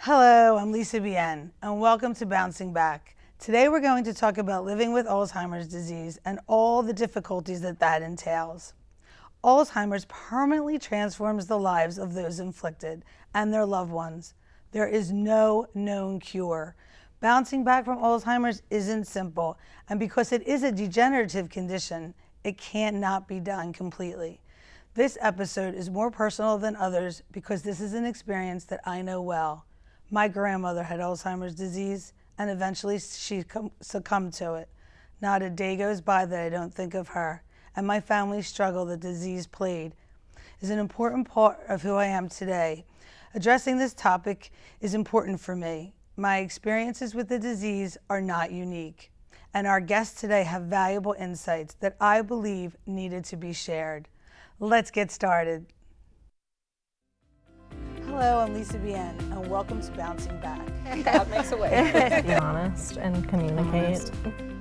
Hello, I'm Lisa Bien, and welcome to Bouncing Back. Today we're going to talk about living with Alzheimer's disease and all the difficulties that entails. Alzheimer's permanently transforms the lives of those inflicted and their loved ones. There is no known cure. Bouncing back from Alzheimer's isn't simple, and because it is a degenerative condition, it cannot be done completely. This episode is more personal than others because this is an experience that I know well. My grandmother had Alzheimer's disease, and eventually she succumbed to it. Not a day goes by that I don't think of her, and my family's struggle the disease played is an important part of who I am today. Addressing this topic is important for me. My experiences with the disease are not unique, and our guests today have valuable insights that I believe needed to be shared. Let's get started. Hello, I'm Lisa Bien, and welcome to Bouncing Back. That makes a way. Be honest and communicate.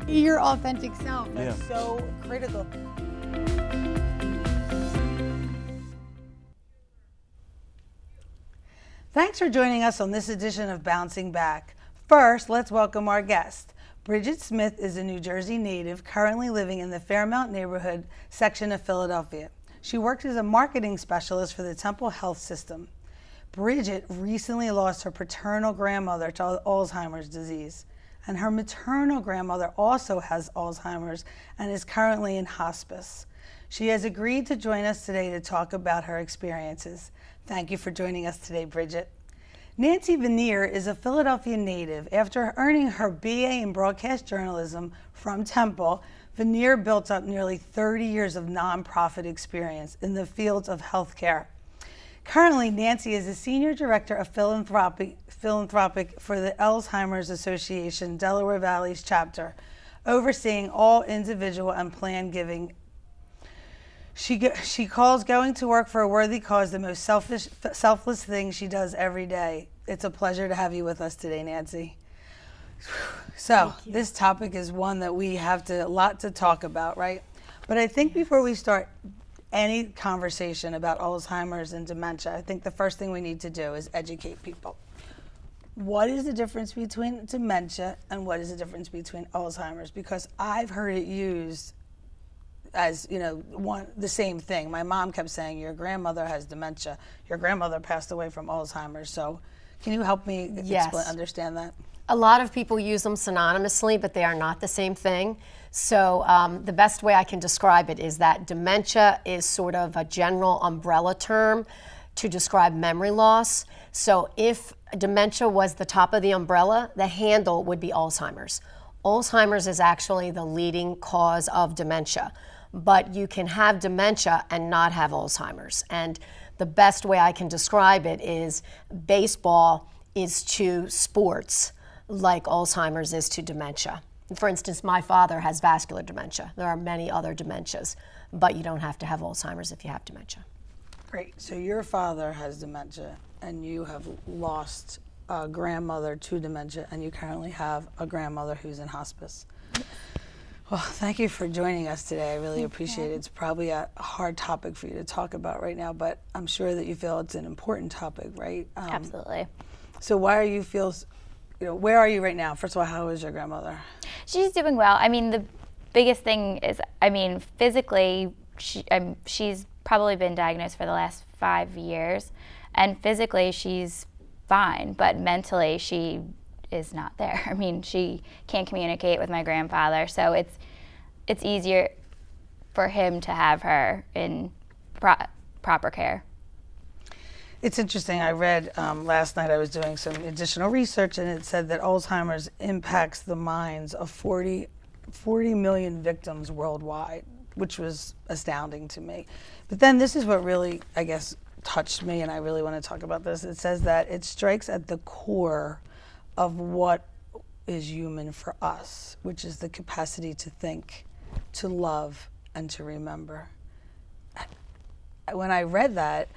Your authentic self. That's so critical. Thanks for joining us on this edition of Bouncing Back. First, let's welcome our guest. Brigid Smith is a New Jersey native currently living in the Fairmount neighborhood section of Philadelphia. She works as a marketing specialist for the Temple Health System. Brigid recently lost her paternal grandmother to Alzheimer's disease, and her maternal grandmother also has Alzheimer's and is currently in hospice. She has agreed to join us today to talk about her experiences. Thank you for joining us today, Brigid. Nancy Venner is a Philadelphia native. After earning her BA in broadcast journalism from Temple, Venner built up nearly 30 years of nonprofit experience in the fields of healthcare. Currently, Nancy is a Senior Director of Philanthropy for the Alzheimer's Association Delaware Valley's chapter, overseeing all individual and planned giving. She calls going to work for a worthy cause the most selfless thing she does every day. It's a pleasure to have you with us today, Nancy. So this topic is one that we have a lot to talk about, right? But I think before we start any conversation about Alzheimer's and dementia, I think the first thing we need to do is educate people. What is the difference between dementia and what is the difference between Alzheimer's? Because I've heard it used as, the same thing. My mom kept saying, your grandmother has dementia. Your grandmother passed away from Alzheimer's. So can you help me understand that? A lot of people use them synonymously, but they are not the same thing. So the best way I can describe it is that dementia is sort of a general umbrella term to describe memory loss. So if dementia was the top of the umbrella, the handle would be Alzheimer's. Alzheimer's is actually the leading cause of dementia, but you can have dementia and not have Alzheimer's. And the best way I can describe it is baseball is to sports like Alzheimer's is to dementia. For instance, my father has vascular dementia. There are many other dementias, but you don't have to have Alzheimer's if you have dementia. Great. So your father has dementia, and you have lost a grandmother to dementia, and you currently have a grandmother who's in hospice. Well, thank you for joining us today. I really appreciate it. It's probably a hard topic for you to talk about right now, but I'm sure that you feel it's an important topic, right? Absolutely. So where are you right now? First of all, how is your grandmother? She's doing well. I mean, the biggest thing is, physically, she's probably been diagnosed for the last 5 years, and physically she's fine, but mentally she is not there. I mean, she can't communicate with my grandfather, so it's easier for him to have her in proper care. It's interesting. I read last night, I was doing some additional research, and it said that Alzheimer's impacts the minds of 40 million victims worldwide, which was astounding to me. But then this is what really, I guess, touched me, and I really want to talk about this. It says that it strikes at the core of what is human for us, which is the capacity to think, to love, and to remember. When I read that,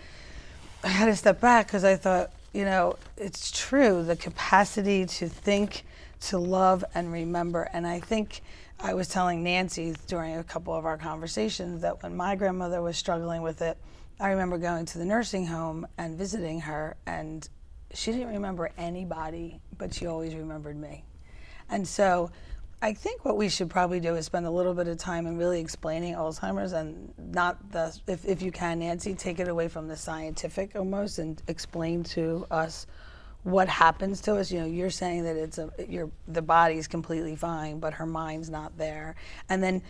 I had to step back because I thought, it's true, the capacity to think, to love, and remember. And I think I was telling Nancy during a couple of our conversations that when my grandmother was struggling with it, I remember going to the nursing home and visiting her, and she didn't remember anybody, but she always remembered me. And so I think what we should probably do is spend a little bit of time in really explaining Alzheimer's, and not if you can, Nancy, take it away from the scientific almost and explain to us what happens to us. You're saying that the body's completely fine, but her mind's not there. And then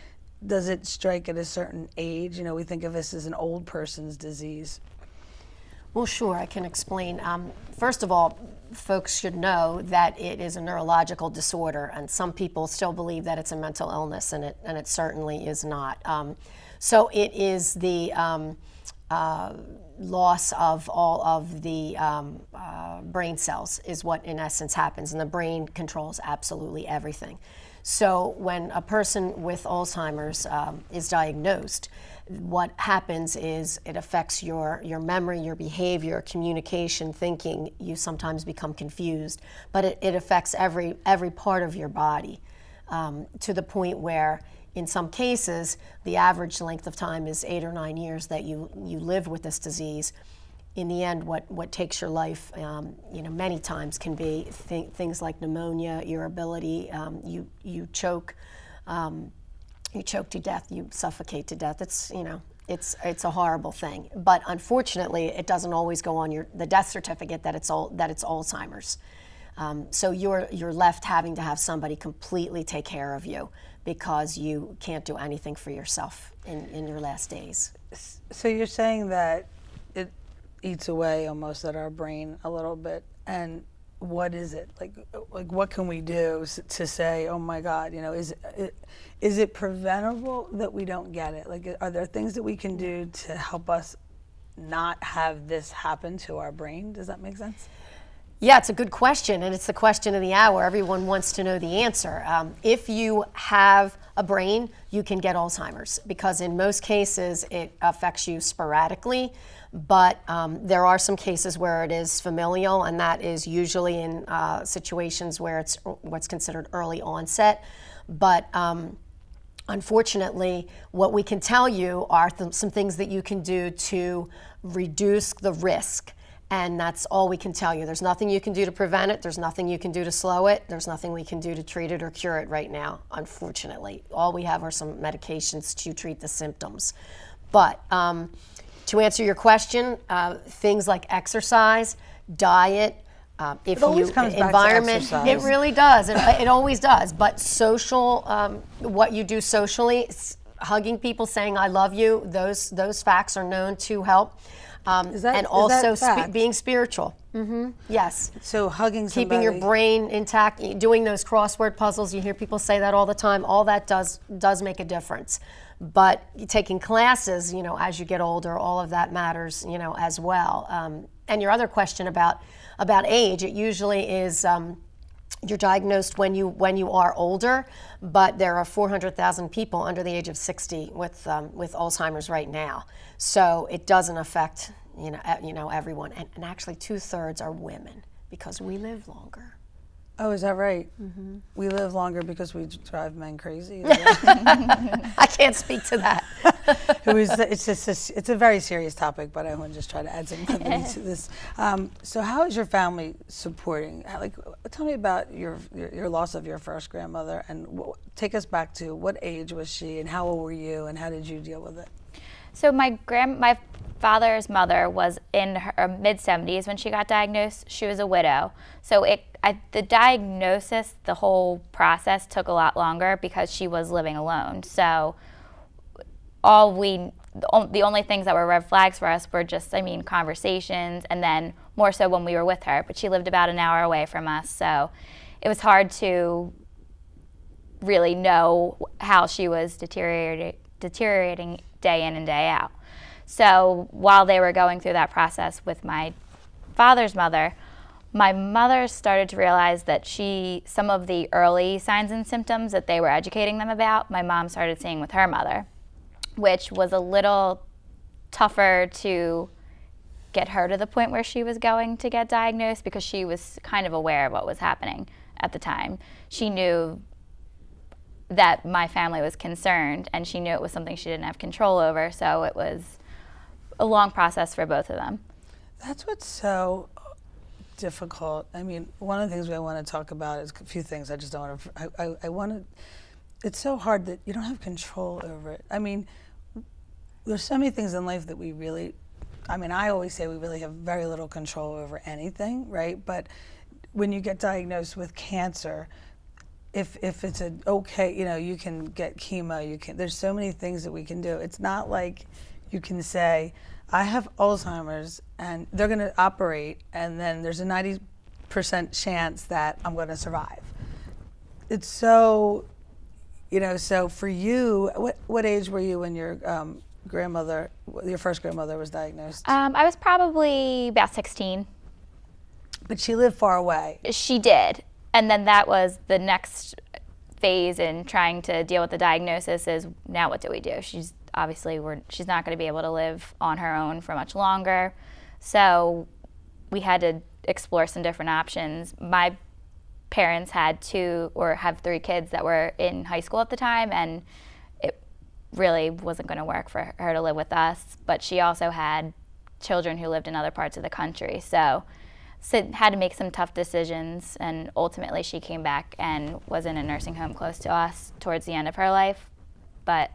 does it strike at a certain age? We think of this as an old person's disease. Well, sure, I can explain. First of all, folks should know that it is a neurological disorder, and some people still believe that it's a mental illness, and it certainly is not. So it is the loss of all of the brain cells is what in essence happens, and the brain controls absolutely everything. So when a person with Alzheimer's is diagnosed, what happens is it affects your memory, your behavior, communication, thinking. You sometimes become confused, but it affects every part of your body to the point where in some cases the average length of time is 8 or 9 years that you live with this disease. In the end, what takes your life, many times can be things like pneumonia, irritability, you choke. You choke to death, you suffocate to death. It's a horrible thing. But unfortunately, it doesn't always go on the death certificate that it's Alzheimer's. So you're left having to have somebody completely take care of you because you can't do anything for yourself in your last days. So you're saying that it eats away almost at our brain a little bit, and what is it like what can we do to say, oh my God, is it preventable that we don't get it? Like, are there things that we can do to help us not have this happen to our brain? Does that make sense? Yeah, it's a good question, and it's the question of the hour. Everyone wants to know the answer. If you have a brain, you can get Alzheimer's, because in most cases it affects you sporadically, but there are some cases where it is familial, and that is usually in situations where it's what's considered early onset. But unfortunately, what we can tell you are some things that you can do to reduce the risk. And that's all we can tell you. There's nothing you can do to prevent it. There's nothing you can do to slow it. There's nothing we can do to treat it or cure it right now, unfortunately. All we have are some medications to treat the symptoms. But to answer your question, things like exercise, diet, environment, it really does. It always does. But social, what you do socially, hugging people, saying I love you, those facts are known to help. And also being spiritual. Mm-hmm. Yes. So hugging somebody. Keeping your brain intact, doing those crossword puzzles. You hear people say that all the time. All that does make a difference. But taking classes, as you get older, all of that matters, as well. And your other question about age, it usually is you're diagnosed when you are older, but there are 400,000 people under the age of 60 with Alzheimer's right now. So it doesn't affect everyone, and actually 2/3 are women because we live longer. Oh, is that right? Mm-hmm. We live longer because we drive men crazy. I can't speak to that. It's a very serious topic, but I want to just try to add some levity to this. So, how is your family supporting? Tell me about your loss of your first grandmother, and take us back to what age was she, and how old were you, and how did you deal with it? So my father's mother was in her mid-70s when she got diagnosed. She was a widow. So the diagnosis, the whole process took a lot longer because she was living alone. So the only things that were red flags for us were just, conversations, and then more so when we were with her. But she lived about an hour away from us, so it was hard to really know how she was deteriorating day in and day out. So while they were going through that process with my father's mother, my mother started to realize that some of the early signs and symptoms that they were educating them about, my mom started seeing with her mother, which was a little tougher to get her to the point where she was going to get diagnosed, because she was kind of aware of what was happening at the time. She knew that my family was concerned, and she knew it was something she didn't have control over, so it was a long process for both of them. That's what's so difficult. I mean, one of the things I want to talk about is a few things. I just don't want to. I want to. It's so hard that you don't have control over it. I mean, there's so many things in life that we really. I mean, I always say we really have very little control over anything, right? But when you get diagnosed with cancer, if it's okay, you can get chemo. There's so many things that we can do. It's not like you can say, I have Alzheimer's and they're going to operate, and then there's a 90% chance that I'm going to survive. It's so, so for you, what age were you when your your first grandmother was diagnosed? I was probably about 16. But she lived far away. She did. And then that was the next phase in trying to deal with the diagnosis is, now what do we do? She's not going to be able to live on her own for much longer. So we had to explore some different options. My parents have 3 kids that were in high school at the time, and it really wasn't going to work for her to live with us. But she also had children who lived in other parts of the country. So had to make some tough decisions, and ultimately she came back and was in a nursing home close to us towards the end of her life. But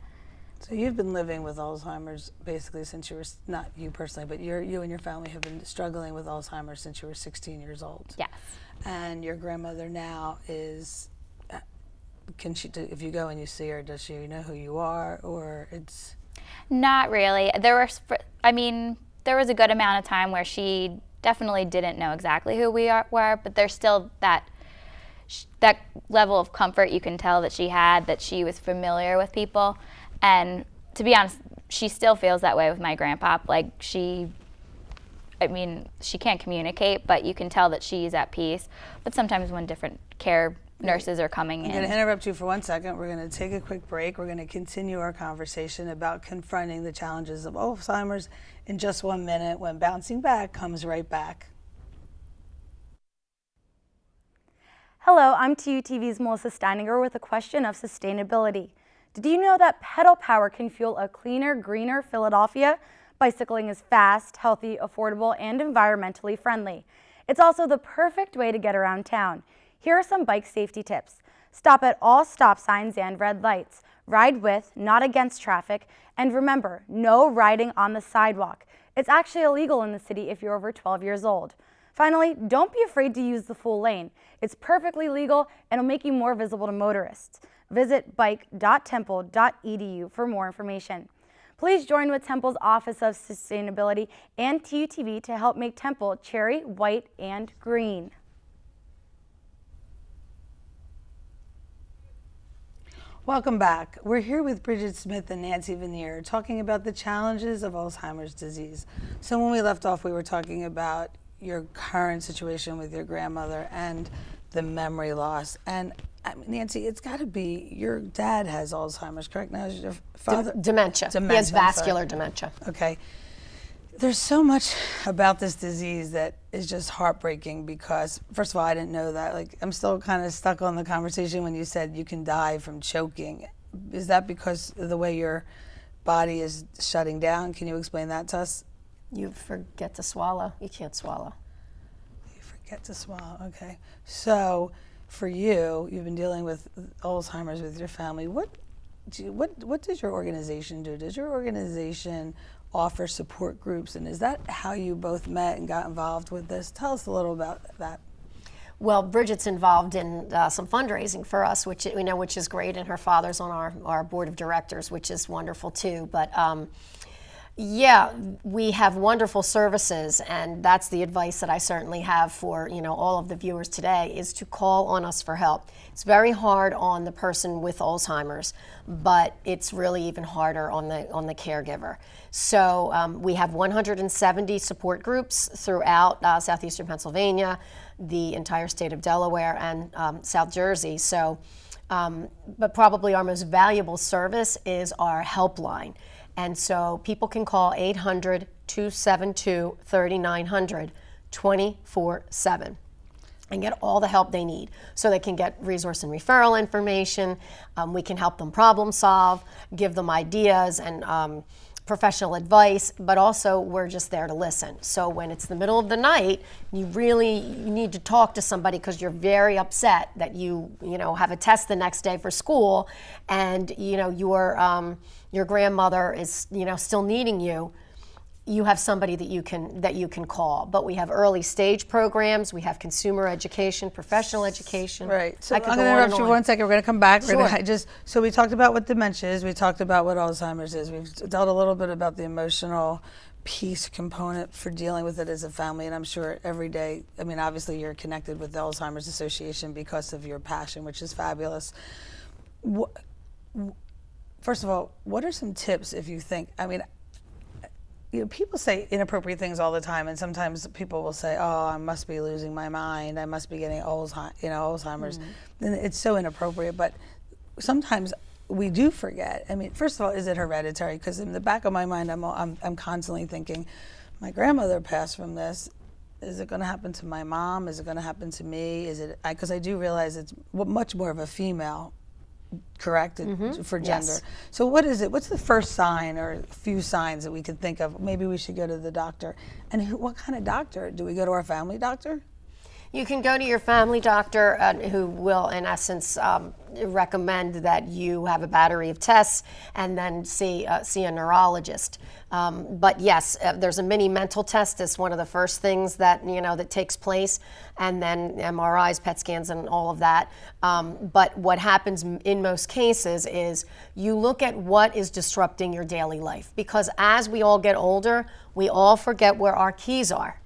so you've been living with Alzheimer's basically since you were, not you personally, but you and your family have been struggling with Alzheimer's since you were 16 years old. yes. And your grandmother now is, can she, if you go and you see her, does she know who you are, or it's? Not really. There was a good amount of time where she definitely didn't know exactly who we were, but there's still that level of comfort you can tell that she had, that she was familiar with people. And to be honest, she still feels that way with my grandpa. Like she can't communicate, but you can tell that she's at peace. But sometimes when different care nurses are coming in. I'm going to interrupt you for 1 second. We're going to take a quick break. We're going to continue our conversation about confronting the challenges of Alzheimer's in just 1 minute when Bouncing Back comes right back. Hello, I'm TUTV's Melissa Steininger with a question of sustainability. Did you know that pedal power can fuel a cleaner, greener Philadelphia? Bicycling is fast, healthy, affordable, and environmentally friendly. It's also the perfect way to get around town. Here are some bike safety tips. Stop at all stop signs and red lights. Ride with, not against traffic. And remember, no riding on the sidewalk. It's actually illegal in the city if you're over 12 years old. Finally, don't be afraid to use the full lane. It's perfectly legal and will make you more visible to motorists. Visit bike.temple.edu for more information. Please join with Temple's Office of Sustainability and TUTV to help make Temple cherry, white, and green. Welcome back. We're here with Brigid Smith and Nancy Venner talking about the challenges of Alzheimer's disease. So when we left off, we were talking about your current situation with your grandmother and the memory loss. And Nancy, it's got to be, your dad has Alzheimer's, correct? Now is your father? Dementia. He has vascular dementia. Okay. There's so much about this disease that is just heartbreaking because, first of all, I didn't know that. Like, I'm still kind of stuck on the conversation when you said you can die from choking. Is that because of the way your body is shutting down? Can you explain that to us? You forget to swallow. You can't swallow. You forget to swallow, okay. So for you, you've been dealing with Alzheimer's with your family. What does your organization do? Does your organization offer support groups, and is that how you both met and got involved with this? Tell us a little about that. Well, Brigid's involved in some fundraising for us, which is great, and her father's on our board of directors, which is wonderful too. But yeah, we have wonderful services, and that's the advice that I certainly have for all of the viewers today, is to call on us for help. It's very hard on the person with Alzheimer's, but it's really even harder on the caregiver. So we have 170 support groups throughout southeastern Pennsylvania, the entire state of Delaware, and South Jersey. So, but probably our most valuable service is our helpline. And so people can call 800-272-3900 24/7 and get all the help they need. So they can get resource and referral information. We can help them problem solve, give them ideas, and professional advice, but also we're just there to listen. So when it's the middle of the night, you need to talk to somebody because you're very upset that you have a test the next day for school, and your grandmother is still needing you. You have somebody that you can call. But we have early stage programs, we have consumer education, professional education. Right. So I'm going to interrupt you 1 second. We're going to come back. Sure. So we talked about what dementia is. We talked about what Alzheimer's is. We've dealt a little bit about the emotional piece component for dealing with it as a family. And I'm sure every day, obviously you're connected with the Alzheimer's Association because of your passion, which is fabulous. First of all, what are some tips if you think, people say inappropriate things all the time, and sometimes people will say, "Oh, I must be losing my mind. I must be getting Alzheimer's." And it's so inappropriate, but sometimes we do forget. First of all, is it hereditary? Because in the back of my mind, I'm constantly thinking, my grandmother passed from this. Is it going to happen to my mom? Is it going to happen to me? Because I do realize it's much more of a female. Correct for gender. Yes. So what is it? What's the first sign or a few signs that we could think of? Maybe we should go to the doctor. And what kind of doctor? Do we go to our family doctor? You can go to your family doctor who will, in essence, recommend that you have a battery of tests and then see a neurologist. But yes, there's a mini mental test. It's one of the first things that that takes place, and then MRIs, PET scans, and all of that. But what happens in most cases is you look at what is disrupting your daily life, because as we all get older, we all forget where our keys are.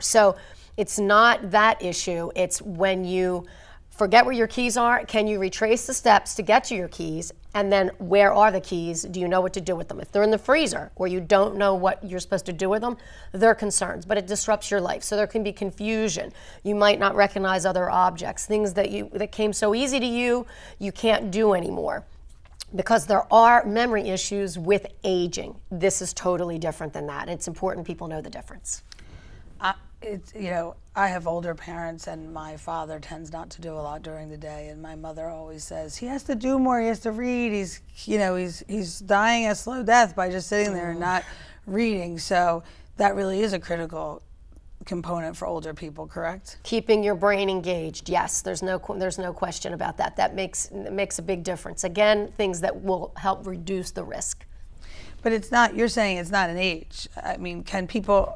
So it's not that issue. It's when you forget where your keys are, can you retrace the steps to get to your keys? And then where are the keys? Do you know what to do with them? If they're in the freezer or you don't know what you're supposed to do with them, they're concerns, but it disrupts your life. So there can be confusion. You might not recognize other objects, things that came so easy to you, you can't do anymore. Because there are memory issues with aging. This is totally different than that. It's important people know the difference. I have older parents, and my father tends not to do a lot during the day, and my mother always says he has to do more. He has to read. He's dying a slow death by just sitting there and not reading. So that really is a critical component for older people, correct? Keeping your brain engaged, yes. There's no question about that. That makes a big difference. Again, things that will help reduce the risk. But it's not. You're saying it's not an age. Can people?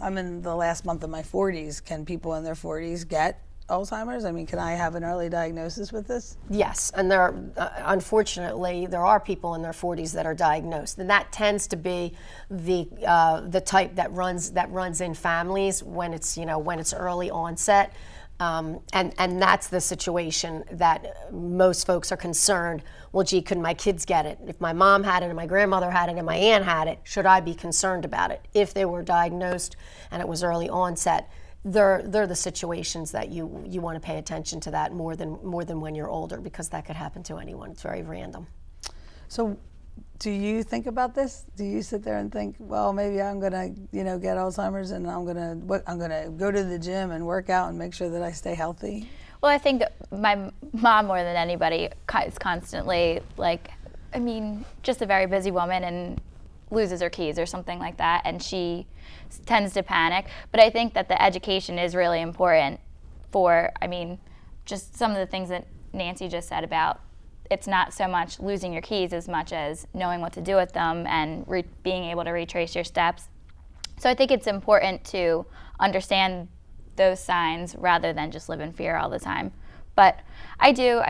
I'm in the last month of my 40s. Can people in their 40s get Alzheimer's? Can I have an early diagnosis with this? Yes, and unfortunately, there are people in their 40s that are diagnosed, and that tends to be the type that runs in families when it's early onset, and that's the situation that most folks are concerned. Well, gee, could my kids get it? If my mom had it and my grandmother had it and my aunt had it, should I be concerned about it? If they were diagnosed and it was early onset, they're the situations that you want to pay attention to that more than when you're older, because that could happen to anyone. It's very random. So do you think about this? Do you sit there and think, well, maybe I'm going to get Alzheimer's, and I'm going to go to the gym and work out and make sure that I stay healthy? Well, I think my mom, more than anybody, is constantly just a very busy woman and loses her keys or something like that, and she tends to panic. But I think that the education is really important for, just some of the things that Nancy just said about it's not so much losing your keys as much as knowing what to do with them and being able to retrace your steps. So I think it's important to understand those signs rather than just live in fear all the time. But I do,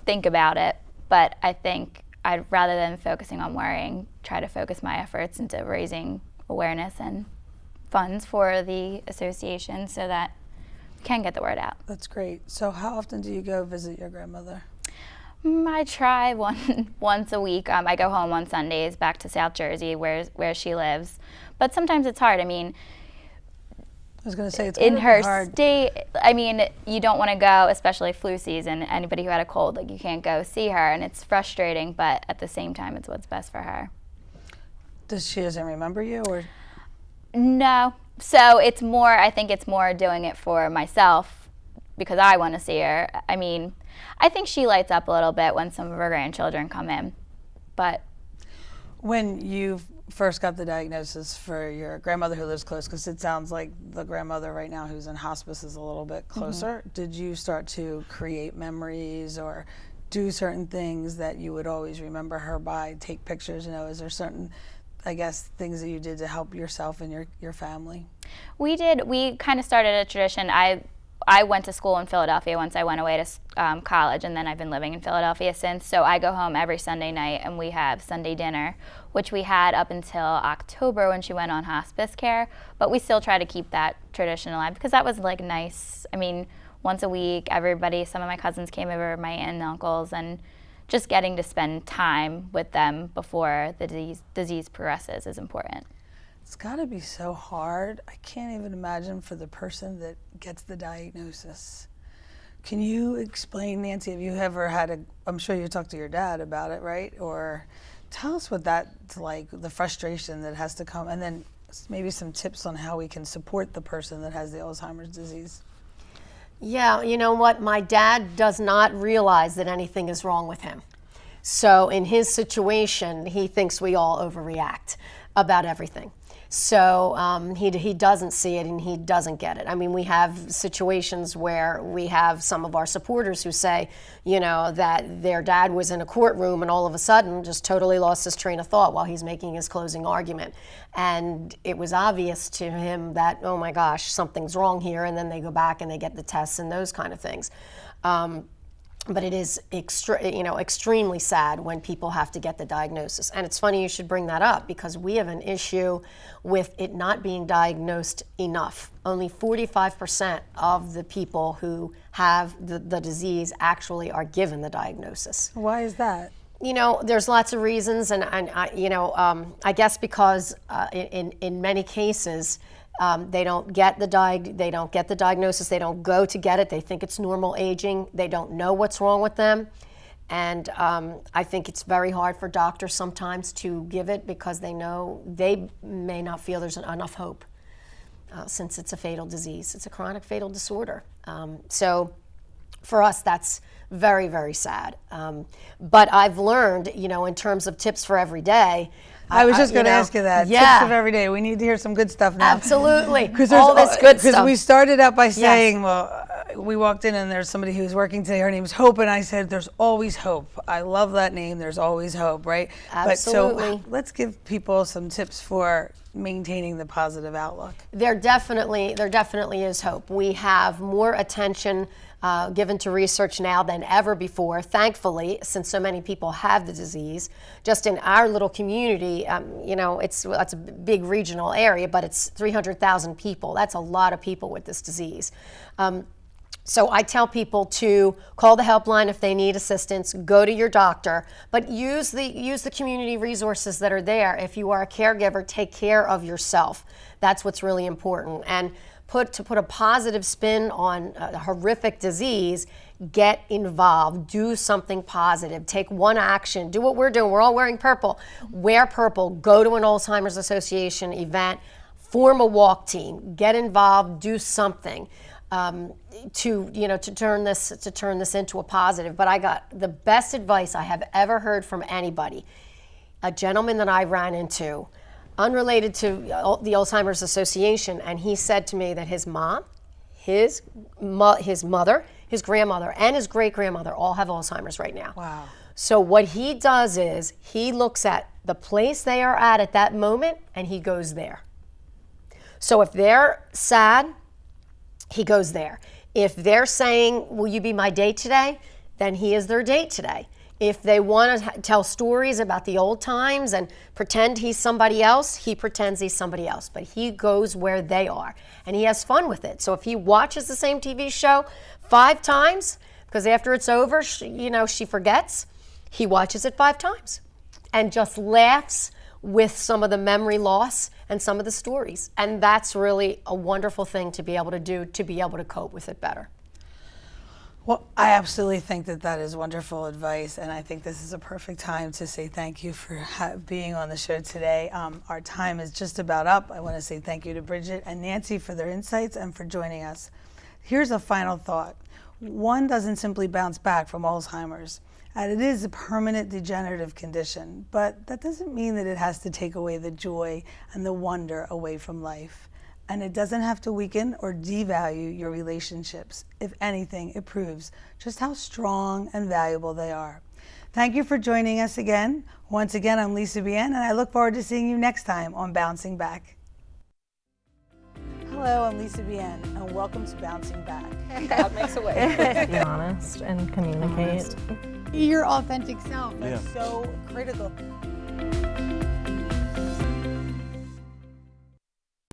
think about it, but I think rather than focusing on worrying, try to focus my efforts into raising awareness and funds for the association so that we can get the word out. That's great. So how often do you go visit your grandmother? I try once a week. I go home on Sundays back to South Jersey where she lives. But sometimes it's hard. I was going to say it's in her hard. state, you don't want to go, especially flu season. Anybody who had a cold, you can't go see her, and it's frustrating. But at the same time, it's what's best for her. She doesn't remember you, or? No. So it's more. I think it's more doing it for myself because I want to see her. I think she lights up a little bit when some of her grandchildren come in. But When you first got the diagnosis for your grandmother who lives close, because it sounds like the grandmother right now who's in hospice is a little bit closer, did you start to create memories or do certain things that you would always remember her by, take pictures? Is there certain, I guess, things that you did to help yourself and your family? we kind of started a tradition. I went to school in Philadelphia once I went away to college, and then I've been living in Philadelphia since. So I go home every Sunday night, and we have Sunday dinner, which we had up until October when she went on hospice care. But we still try to keep that tradition alive because that was like nice. I mean, once a week, some of my cousins came over, my aunt and uncles, and just getting to spend time with them before the disease progresses is important. It's got to be so hard. I can't even imagine for the person that gets the diagnosis. Can you explain, Nancy, have you ever had I'm sure you talked to your dad about it, right? Or tell us what that's like, the frustration that has to come, and then maybe some tips on how we can support the person that has the Alzheimer's disease. Yeah, you know what? My dad does not realize that anything is wrong with him. So in his situation, he thinks we all overreact about everything. So he doesn't see it and he doesn't get it. I mean, we have situations where we have some of our supporters who say, that their dad was in a courtroom and all of a sudden just totally lost his train of thought while he's making his closing argument. And it was obvious to him that, oh my gosh, something's wrong here. And then they go back and they get the tests and those kind of things. But it is extremely sad when people have to get the diagnosis. And it's funny you should bring that up because we have an issue with it not being diagnosed enough. Only 45% of the people who have the disease actually are given the diagnosis. Why is that? There's lots of reasons, and I guess because in many cases, they don't get the diagnosis. They don't go to get it. They think it's normal aging. They don't know what's wrong with them, and I think it's very hard for doctors sometimes to give it because they know they may not feel there's enough hope since it's a fatal disease. It's a chronic fatal disorder. So for us, that's very, very sad. But I've learned, in terms of tips for every day. I was just going to ask you that. Yeah. Tips of every day. We need to hear some good stuff now. Absolutely. All this good stuff. Because we started out by saying, we walked in and there's somebody who's working today. Her name's Hope, and I said, "There's always hope." I love that name. There's always hope, right? Absolutely. But so let's give people some tips for maintaining the positive outlook. There definitely is hope. We have more attention given to research now than ever before, thankfully, since so many people have the disease. Just in our little community, it's a big regional area, but it's 300,000 people. That's a lot of people with this disease. So I tell people to call the helpline if they need assistance, go to your doctor, but use the community resources that are there. If you are a caregiver, take care of yourself. That's what's really important. And to put a positive spin on a horrific disease, get involved, do something positive, take one action, do what we're doing. We're all wearing purple. Wear purple, go to an Alzheimer's Association event, form a walk team, get involved, do something. To turn this into a positive. But I got the best advice I have ever heard from anybody. A gentleman that I ran into, unrelated to the Alzheimer's Association, and he said to me that his mom, his mother, his grandmother, and his great-grandmother all have Alzheimer's right now. Wow. So what he does is he looks at the place they are at that moment, and he goes there. So if they're sad, he goes there. If they're saying, "Will you be my date today?" then he is their date today. If they want to tell stories about the old times and pretend he's somebody else, he pretends he's somebody else. But he goes where they are, and he has fun with it. So if he watches the same TV show 5 times, because after it's over, she forgets, he watches it 5 times and just laughs with some of the memory loss and some of the stories. And that's really a wonderful thing to be able to do, to be able to cope with it better. Well, I absolutely think that is wonderful advice, and I think this is a perfect time to say thank you for being on the show today. Our time is just about up. I want to say thank you to Brigid and Nancy for their insights and for joining us. Here's a final thought. One doesn't simply bounce back from Alzheimer's. And it is a permanent degenerative condition, but that doesn't mean that it has to take away the joy and the wonder away from life. And it doesn't have to weaken or devalue your relationships. If anything, it proves just how strong and valuable they are. Thank you for joining us again. Once again, I'm Lisa Bien, and I look forward to seeing you next time on Bouncing Back. Hello, I'm Lisa Bien, and welcome to Bouncing Back. God makes a way. Be honest and communicate. Be your authentic self. That's so critical.